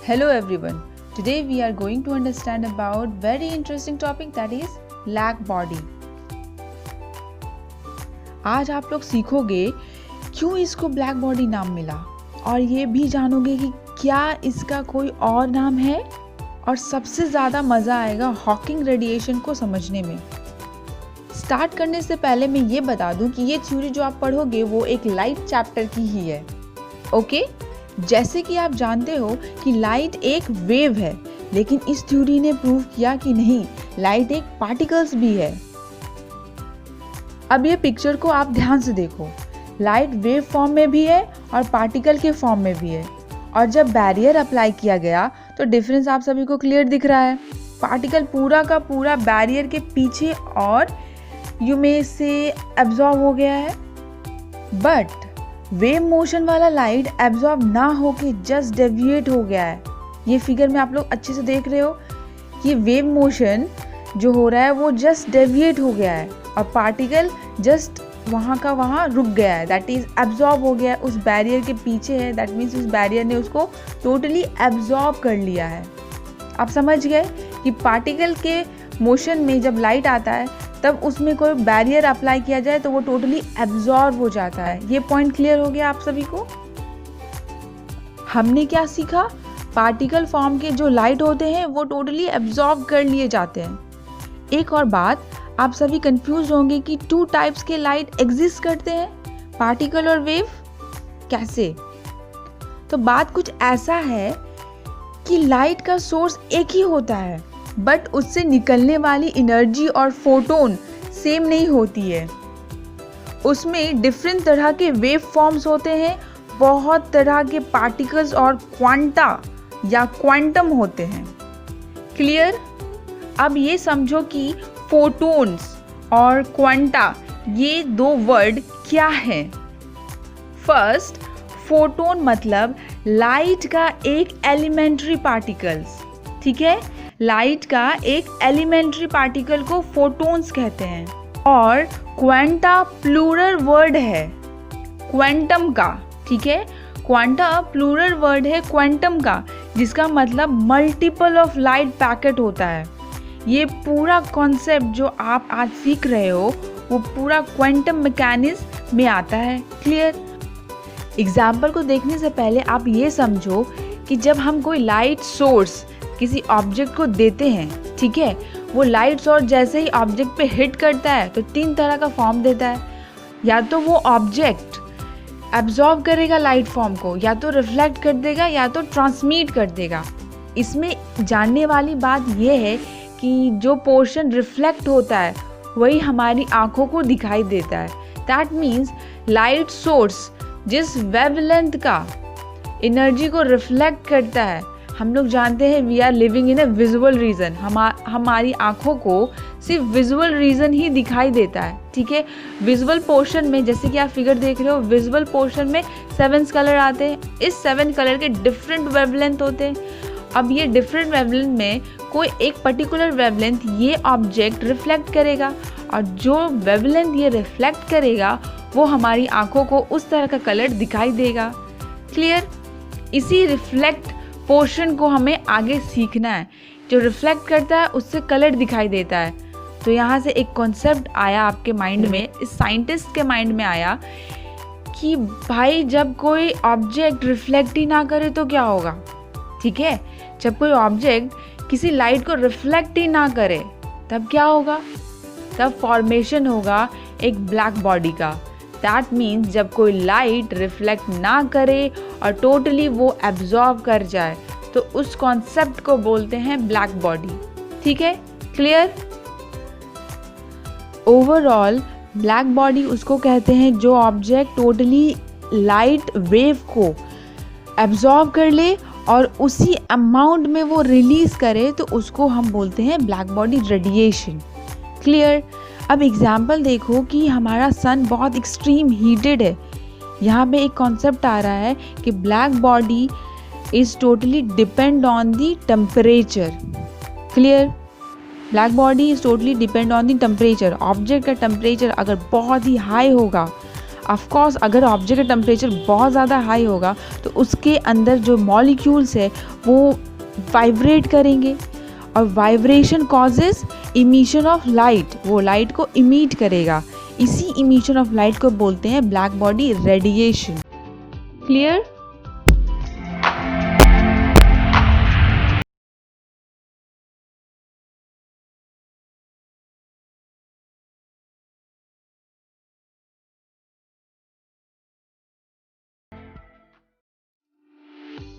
Hello everyone. Today we are going to understand about very interesting topic that is black body. आज आप लोग सीखोगे क्यों इसको ब्लैक बॉडी नाम मिला और ये भी जानोगे कि क्या इसका कोई और नाम है और सबसे ज़्यादा मज़ा आएगा हॉकिंग रेडिएशन को समझने में। स्टार्ट करने से पहले मैं ये बता दूं कि ये थ्योरी जो आप पढ़ोगे वो एक लाइट चैप्टर की ही है। ओके? जैसे कि आप जानते हो कि लाइट एक वेव है, लेकिन इस थ्योरी ने प्रूव किया कि नहीं, लाइट एक पार्टिकल्स भी है। अब ये पिक्चर को आप ध्यान से देखो, लाइट वेव फॉर्म में भी है और पार्टिकल के फॉर्म में भी है। और जब बैरियर अप्लाई किया गया तो डिफरेंस आप सभी को क्लियर दिख रहा है। पार्टिकल पूरा का पूरा बैरियर के पीछे और यू मे से एब्जॉर्ब हो गया है, बट वेव मोशन वाला लाइट एब्जॉर्ब ना होके जस्ट डेविएट हो गया है। ये फिगर में आप लोग अच्छे से देख रहे हो कि वेव मोशन जो हो रहा है वो जस्ट डेविएट हो गया है और पार्टिकल जस्ट वहाँ का वहाँ रुक गया है, दैट इज एब्जॉर्ब हो गया है, उस बैरियर के पीछे है। दैट मीन्स उस बैरियर ने उसको टोटली एब्जॉर्ब कर लिया है। आप समझ गए कि पार्टिकल के मोशन में जब लाइट आता है तब उसमें कोई बैरियर अप्लाई किया जाए तो वो टोटली एब्जॉर्ब हो जाता है। ये पॉइंट क्लियर हो गया आप सभी को? हमने क्या सीखा? पार्टिकल फॉर्म के जो लाइट होते हैं वो टोटली एब्जॉर्ब कर लिए जाते हैं। एक और बात, आप सभी कंफ्यूज होंगे कि 2 टाइप्स के लाइट एग्जिस्ट करते हैं, पार्टिकल और वेव। कैसे? तो बात कुछ ऐसा है कि लाइट का सोर्स एक ही होता है, बट उससे निकलने वाली एनर्जी और फोटोन सेम नहीं होती है। उसमें डिफरेंट तरह के वेव फॉर्म्स होते हैं, बहुत तरह के पार्टिकल्स और क्वांटा या क्वांटम होते हैं। क्लियर? अब ये समझो कि फोटोन्स और क्वांटा ये 2 वर्ड क्या हैं। फर्स्ट, फोटोन मतलब लाइट का एक एलिमेंट्री पार्टिकल्स, ठीक है? लाइट का एक एलिमेंट्री पार्टिकल को फोटोन्स कहते हैं। और क्वांटा प्लूरल वर्ड है क्वांटम का, ठीक है? क्वांटा प्लूरल वर्ड है क्वांटम का, जिसका मतलब मल्टीपल ऑफ लाइट पैकेट होता है। ये पूरा कॉन्सेप्ट जो आप आज सीख रहे हो वो पूरा क्वांटम मैकेनिज्म में आता है। क्लियर? एग्जाम्पल को देखने से पहले आप ये समझो कि जब हम कोई लाइट सोर्स किसी ऑब्जेक्ट को देते हैं, ठीक है, वो लाइट सोर्स जैसे ही ऑब्जेक्ट पे हिट करता है तो 3 तरह का फॉर्म देता है। या तो वो ऑब्जेक्ट एब्जॉर्ब करेगा लाइट फॉर्म को, या तो रिफ्लेक्ट कर देगा, या तो ट्रांसमिट कर देगा। इसमें जानने वाली बात ये है कि जो पोर्शन रिफ्लेक्ट होता है वही हमारी आंखों को दिखाई देता है। दैट मीन्स लाइट सोर्स जिस वेवलेंथ का एनर्जी को रिफ्लेक्ट करता है, हम लोग जानते हैं we are living in a visual region. हमारी आंखों को सिर्फ विजुअल रीजन ही दिखाई देता है, ठीक है? विजुअल पोर्शन में, जैसे कि आप फिगर देख रहे हो, विजुअल पोर्शन में 7 कलर आते हैं। इस 7 कलर के डिफरेंट वेवलेंथ होते हैं। अब ये डिफरेंट वेवलेंथ में कोई एक पर्टिकुलर वेवलेंथ ये ऑब्जेक्ट रिफ्लेक्ट करेगा, और जो वेवलेंथ ये रिफ्लेक्ट करेगा वो हमारी आंखों को उस तरह का कलर दिखाई देगा। क्लियर? इसी रिफ्लेक्ट पोर्शन को हमें आगे सीखना है। जो रिफ्लेक्ट करता है उससे कलर दिखाई देता है। तो यहाँ से एक कॉन्सेप्ट आया आपके माइंड में, इस साइंटिस्ट के माइंड में आया कि भाई जब कोई ऑब्जेक्ट रिफ्लेक्ट ही ना करे तो क्या होगा, ठीक है? जब कोई ऑब्जेक्ट किसी लाइट को रिफ्लेक्ट ही ना करे तब क्या होगा? तब फॉर्मेशन होगा एक ब्लैक बॉडी का। दैट मीन्स जब कोई लाइट रिफ्लेक्ट ना करे और टोटली वो एब्जॉर्ब कर जाए तो उस कॉन्सेप्ट को बोलते हैं ब्लैक बॉडी, ठीक है? क्लियर? ओवरऑल ब्लैक बॉडी उसको कहते हैं जो ऑब्जेक्ट टोटली लाइट वेव को एब्जॉर्ब कर ले और उसी अमाउंट में वो रिलीज करे, तो उसको हम बोलते हैं ब्लैक बॉडी रेडिएशन। क्लियर? अब एग्जाम्पल देखो कि हमारा सन बहुत एक्सट्रीम हीटेड है। यहाँ पे एक कॉन्सेप्ट आ रहा है कि black body is totally depend on the temperature. Clear? Black body is totally depend on the temperature. Object का टेम्परेचर अगर बहुत ही हाई होगा, ऑफ कोर्स अगर ऑब्जेक्ट का टेम्परेचर बहुत ज़्यादा हाई होगा तो उसके अंदर जो मॉलिक्यूल्स है वो वाइब्रेट करेंगे और vibration causes emission of light, वो लाइट को इमिट करेगा। इसी इमिशन ऑफ लाइट को बोलते हैं ब्लैक बॉडी रेडिएशन। क्लियर?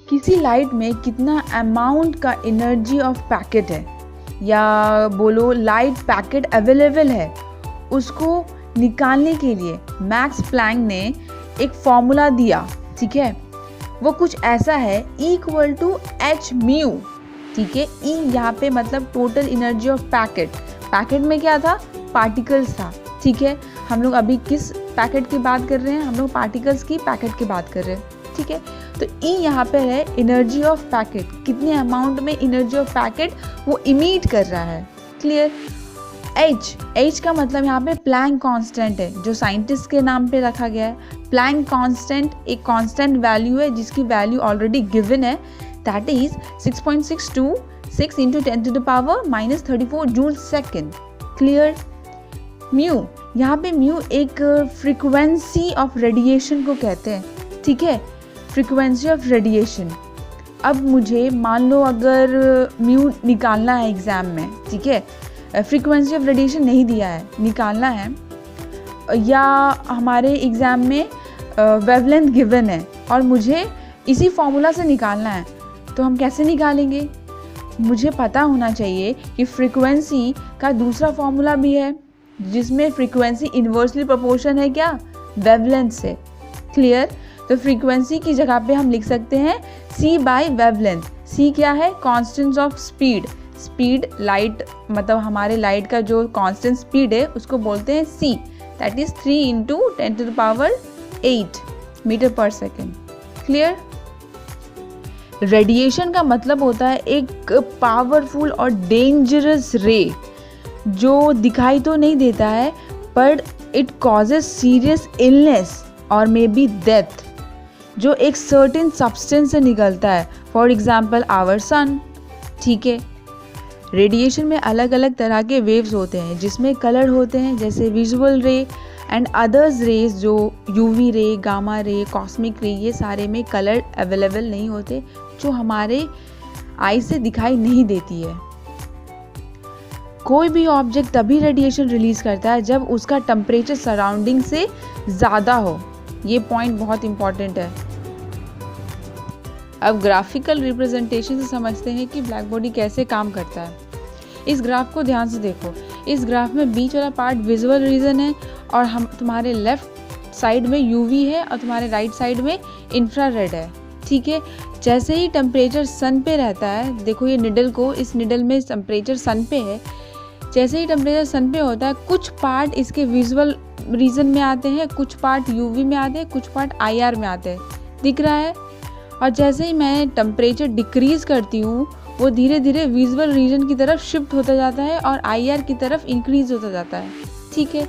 किसी लाइट में कितना अमाउंट का एनर्जी ऑफ पैकेट है या बोलो लाइट पैकेट अवेलेबल है, उसको निकालने के लिए मैक्स प्लैंक ने एक फॉर्मूला दिया। ठीक है, वो कुछ ऐसा है इक्वल टू एच म्यू। ठीक है, ई यहाँ पे मतलब total energy of packet. Packet में क्या था? पार्टिकल्स था। ठीक है, हम लोग अभी किस पैकेट की बात कर रहे हैं? हम लोग पार्टिकल्स की पैकेट की बात कर रहे हैं। ठीक है, तो ई यहाँ पे है एनर्जी ऑफ पैकेट, कितने अमाउंट में एनर्जी ऑफ पैकेट वो इमिट कर रहा है। क्लियर? एच का मतलब यहाँ पे प्लैंक कांस्टेंट है, जो साइंटिस्ट के नाम पे रखा गया है। प्लैंक कांस्टेंट एक कांस्टेंट वैल्यू है जिसकी वैल्यू ऑलरेडी गिवन है, that is 6.626 into 10⁻⁻34 joule second. Clear? Mu, यहाँ पे म्यू एक फ्रीक्वेंसी ऑफ रेडिएशन को कहते हैं। ठीक है, फ्रीक्वेंसी ऑफ रेडिएशन। अब मुझे मान लो अगर म्यू निकालना है एग्ज़ाम में, ठीक है, फ्रीक्वेंसी ऑफ रेडिएशन नहीं दिया है, निकालना है, या हमारे एग्ज़ाम में वेवलेंथ गिवन है और मुझे इसी फॉर्मूला से निकालना है, तो हम कैसे निकालेंगे? मुझे पता होना चाहिए कि फ्रीक्वेंसी का दूसरा फॉर्मूला भी है जिसमें फ्रीक्वेंसी इन्वर्सली प्रोपोर्शन है क्या? वेवलेंथ से। क्लियर? तो फ्रीक्वेंसी की जगह पे हम लिख सकते हैं c बाई वेवलेंथ। c क्या है? Constant of speed. Speed light मतलब हमारे लाइट का जो कांस्टेंट स्पीड है उसको बोलते हैं c, that is 3 into 10⁸ metre per second. Clear? Radiation का मतलब होता है एक पावरफुल और डेंजरस रे जो दिखाई तो नहीं देता है पर इट कॉजेज सीरियस इलनेस और मे बी डेथ, जो एक सर्टेन सब्सटेंस से निकलता है, फॉर एग्जाम्पल आवर सन। ठीक है, रेडिएशन में अलग अलग तरह के वेव्स होते हैं जिसमें कलर होते हैं, जैसे विजुअल रे एंड अदर्स रेज, जो UV ray, gamma ray, cosmic रे, ये सारे में कलर अवेलेबल नहीं होते जो हमारे आई से दिखाई नहीं देती है। कोई भी ऑब्जेक्ट तभी रेडिएशन रिलीज करता है जब उसका टेम्परेचर सराउंडिंग से ज़्यादा हो। ये पॉइंट बहुत इंपॉर्टेंट है। अब ग्राफिकल रिप्रेजेंटेशन से समझते हैं कि ब्लैक बॉडी कैसे काम करता है। इस ग्राफ को ध्यान से देखो। इस ग्राफ में बीच वाला पार्ट विजुअल रीजन है और हम तुम्हारे लेफ्ट साइड में यूवी है और तुम्हारे राइट साइड में इंफ्रारेड है। ठीक है, जैसे ही टेम्परेचर सन पे रहता है, देखो ये निडल को, इस निडल में टेम्परेचर सन पे है, जैसे ही टेम्परेचर सन पे होता है कुछ पार्ट इसके विजुअल रीजन में आते हैं, कुछ पार्ट यूवी में आते हैं, कुछ पार्ट आईआर में आते हैं, दिख रहा है। और जैसे ही मैं टेम्परेचर डिक्रीज करती हूँ वो धीरे धीरे विजुअल रीजन की तरफ शिफ्ट होता जाता है और आईआर की तरफ इंक्रीज होता जाता है। ठीक है,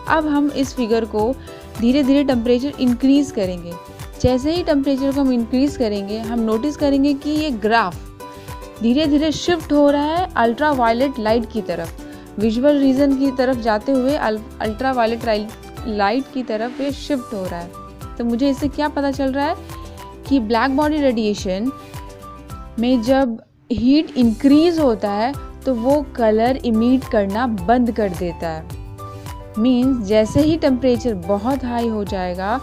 अब हम इस फिगर को धीरे धीरे टेम्परेचर इंक्रीज करेंगे। जैसे ही टेम्परेचर को हम इंक्रीज करेंगे हम नोटिस करेंगे कि ये ग्राफ धीरे धीरे शिफ्ट हो रहा है अल्ट्रा वायलेट लाइट की तरफ, विजुअल रीजन की तरफ जाते हुए अल्ट्रा वायलेट लाइट की तरफ ये शिफ्ट हो रहा है। तो मुझे इससे क्या पता चल रहा है कि ब्लैक बॉडी रेडिएशन में जब हीट इंक्रीज होता है तो वो कलर इमिट करना बंद कर देता है। मीन्स जैसे ही टेम्परेचर बहुत हाई हो जाएगा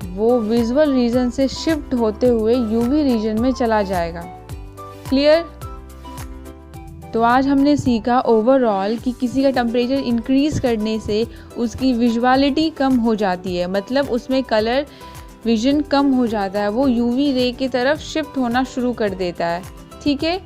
वो विजुअल रीजन से शिफ्ट होते हुए यूवी रीजन में चला जाएगा। क्लियर? तो आज हमने सीखा ओवरऑल कि किसी का टेम्परेचर इंक्रीज करने से उसकी विजुअलिटी कम हो जाती है, मतलब उसमें कलर विजन कम हो जाता है, वो यूवी रे की तरफ शिफ्ट होना शुरू कर देता है। ठीक है।